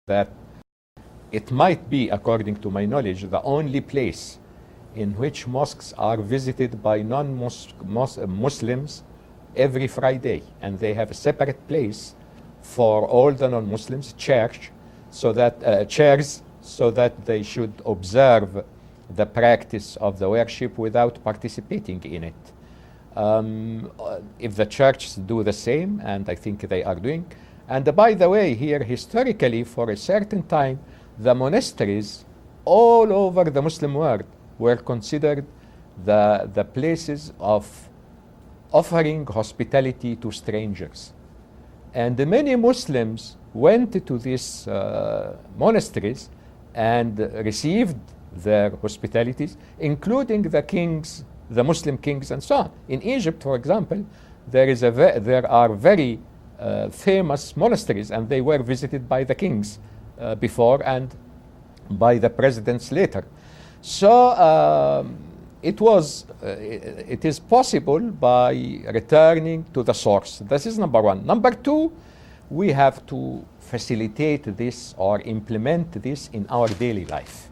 that it might be, according to my knowledge, the only place in which mosques are visited by non-Muslims every Friday, and they have a separate place for all the non-Muslims, chairs, so that they should observe the practice of the worship without participating in it. If the churches do the same, and I think they are doing, and by the way, here historically, for a certain time, the monasteries all over the Muslim world were considered the places of offering hospitality to strangers. And many Muslims went to these monasteries and received their hospitalities, including the kings, the Muslim kings, and so on. In Egypt, for example, there are very famous monasteries, and they were visited by the kings before and by the presidents later. So it is possible by returning to the source. This is number one. Number two, we have to facilitate this or implement this in our daily life,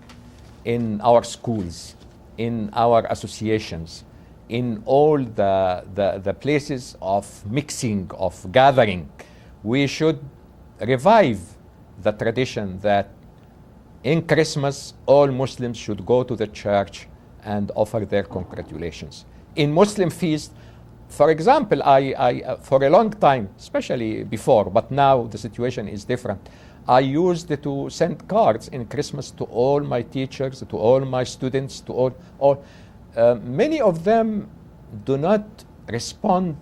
in our schools, in our associations, in all the places of mixing, of gathering. We should revive the tradition that in Christmas all Muslims should go to the church and offer their congratulations. In Muslim feast, for example, I for a long time, especially before, but now the situation is different, I used to send cards in Christmas to all my teachers, to all my students, to all. Many of them do not respond,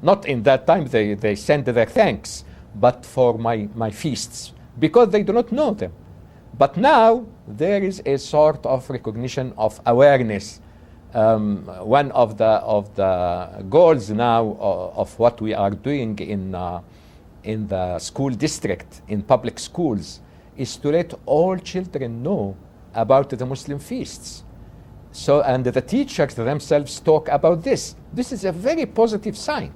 not in that time, they send their thanks, but for my feasts, because they do not know them. But now there is a sort of recognition of awareness. One of the goals now of what we are doing in the school district, in public schools, is to let all children know about the Muslim feasts. So, and the teachers themselves talk about this. This is a very positive sign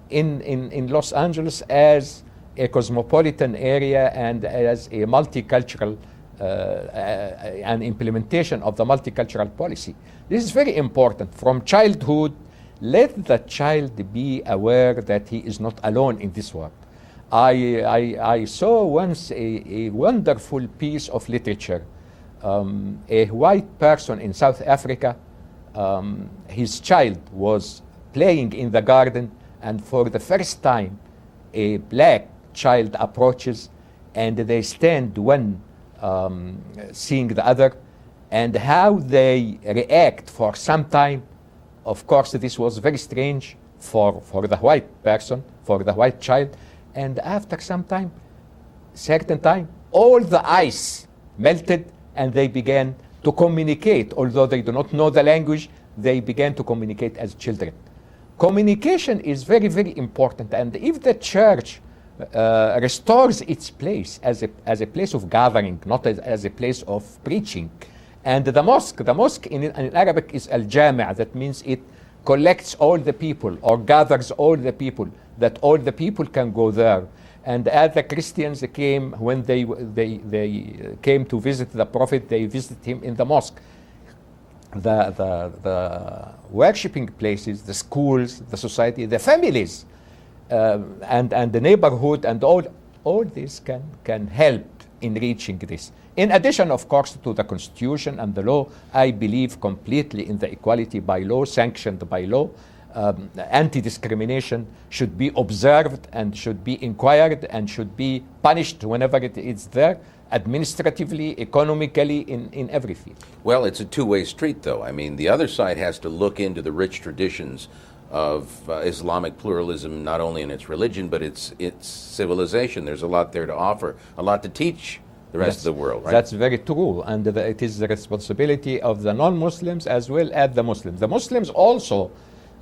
in Los Angeles as a cosmopolitan area and as a multicultural an implementation of the multicultural policy. This is very important. From childhood, let the child be aware that he is not alone in this world. I saw once a wonderful piece of literature. A white person in South Africa, his child was playing in the garden, and for the first time, a black child approaches, and they stand one seeing the other, and how they react for some time. Of course, this was very strange for the white person, for the white child, and after some time, certain time, all the ice melted, and they began to communicate. Although they do not know the language, they began to communicate as children. Communication is very, very important, and if the church restores its place as a place of gathering, not as a place of preaching. And the mosque in Arabic is al-jami', that means it collects all the people or gathers all the people, that all the people can go there. And as the Christians came, when they came to visit the Prophet, they visited him in the mosque. The worshipping places, the schools, the society, the families, and the neighborhood, and all this can help in reaching this. In addition, of course, to the Constitution and the law, I believe completely in the equality by law, sanctioned by law. Anti-discrimination should be observed and should be inquired and should be punished whenever it is there, administratively, economically, in every field. Well, it's a two-way street, though. I mean, the other side has to look into the rich traditions of Islamic pluralism, not only in its religion, but its civilization. There's a lot there to offer, a lot to teach the rest of the world, right? That's very true, and it is the responsibility of the non-Muslims as well as the Muslims. The Muslims also,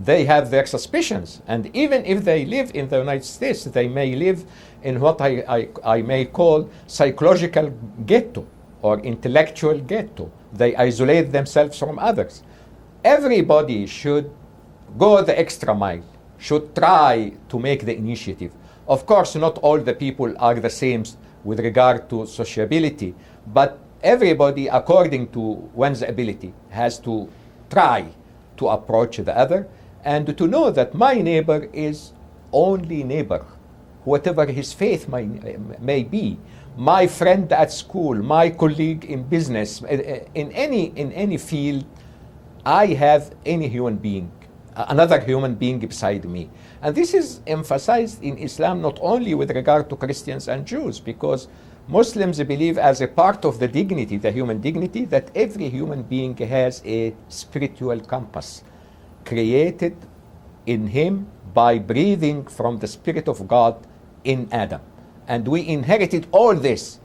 they have their suspicions, and even if they live in the United States, they may live in what I may call psychological ghetto or intellectual ghetto. They isolate themselves from others. Everybody should go the extra mile, should try to make the initiative. Of course, not all the people are the same with regard to sociability, but everybody, according to one's ability, has to try to approach the other and to know that my neighbor is only neighbor, whatever his faith may be. My friend at school, my colleague in business, in any field, I have any human being, another human being beside me. And this is emphasized in Islam not only with regard to Christians and Jews, because Muslims believe as a part of the dignity, the human dignity, that every human being has a spiritual compass created in him by breathing from the Spirit of God in Adam. And we inherited all this.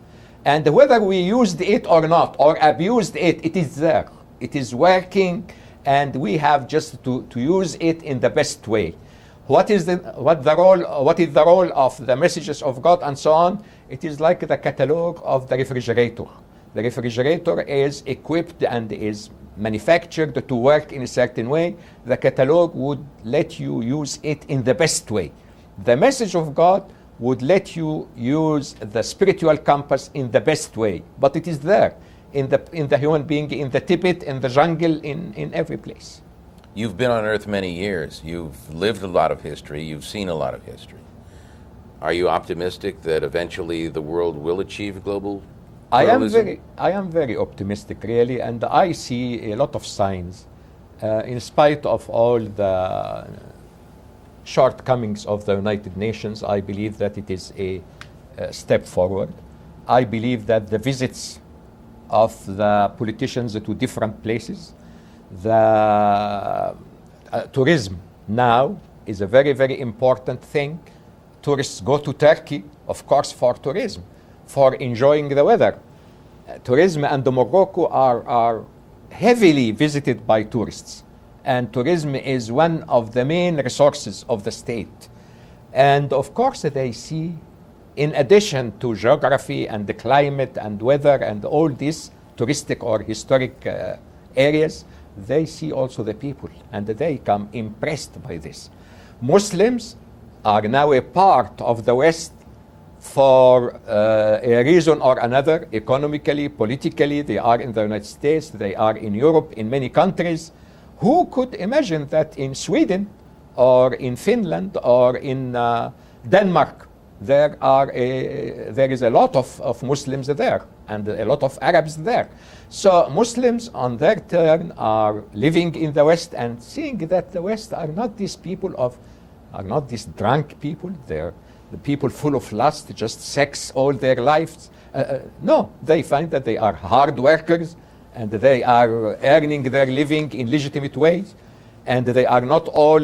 And whether we used it or not, or abused it, it is there. It is working, and we have just to use it in the best way. What is the role of the messages of God and so on? It is like the catalog of the refrigerator. The refrigerator is equipped and is manufactured to work in a certain way. The catalog would let you use it in the best way. The message of God would let you use the spiritual compass in the best way. But it is there in the human being, in the Tibet, in the jungle, in every place. You've been on Earth many years. You've lived a lot of history. You've seen a lot of history. Are you optimistic that eventually the world will achieve global pluralism? I am very optimistic, really, and I see a lot of signs. In spite of all the shortcomings of the United Nations, I believe that it is a step forward. I believe that the visits of the politicians to different places, the tourism now is a very, very important thing. Tourists go to Turkey, of course, for tourism, for enjoying the weather. Tourism and Morocco are heavily visited by tourists. And tourism is one of the main resources of the state. And of course, they see, in addition to geography and the climate and weather and all these touristic or historic areas, they see also the people, and they come impressed by this. Muslims are now a part of the West for a reason or another, economically, politically. They are in the United States, they are in Europe, in many countries. Who could imagine that in Sweden or in Finland or in Denmark there is a lot of Muslims there and a lot of Arabs there? So Muslims on their turn are living in the West and seeing that the West are not these drunk people. They're the people full of lust, just sex all their lives. No, they find that they are hard workers, and they are earning their living in legitimate ways, and they are not all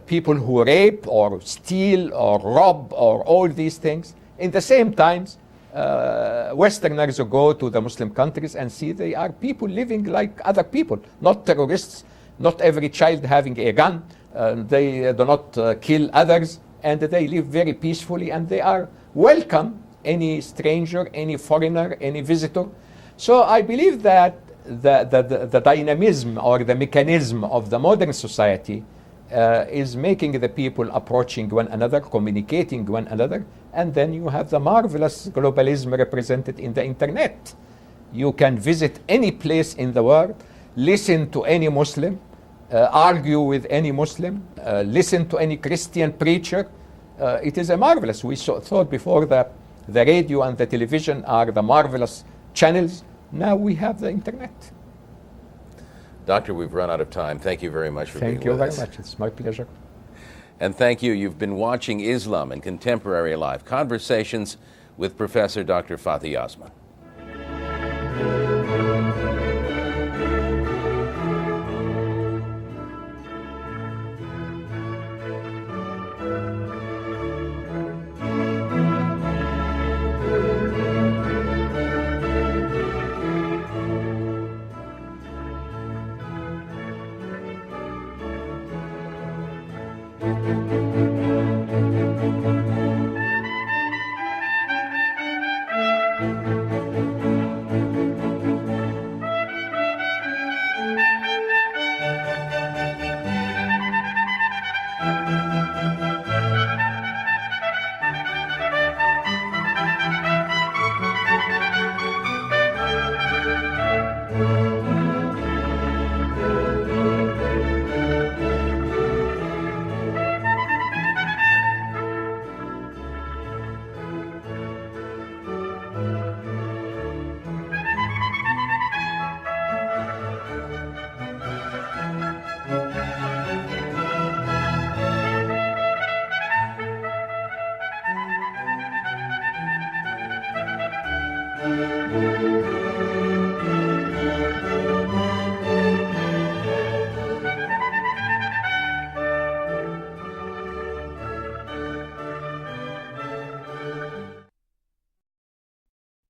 people who rape or steal or rob or all these things. In the same times, Westerners go to the Muslim countries and see they are people living like other people, not terrorists, not every child having a gun, they do not kill others, and they live very peacefully, and they are welcome any stranger, any foreigner, any visitor. So I believe that the dynamism or the mechanism of the modern society is making the people approaching one another, communicating one another, and then you have the marvelous globalism represented in the internet. You can visit any place in the world, listen to any Muslim, argue with any Muslim, listen to any Christian preacher. It is a marvelous. We thought before that the radio and the television are the marvelous channels. Now we have the internet. Doctor, we've run out of time. Thank you very much for being with us. Thank you very much. It's my pleasure. And thank you. You've been watching Islam and Contemporary Life, Conversations with Professor Dr. Fathi Osman.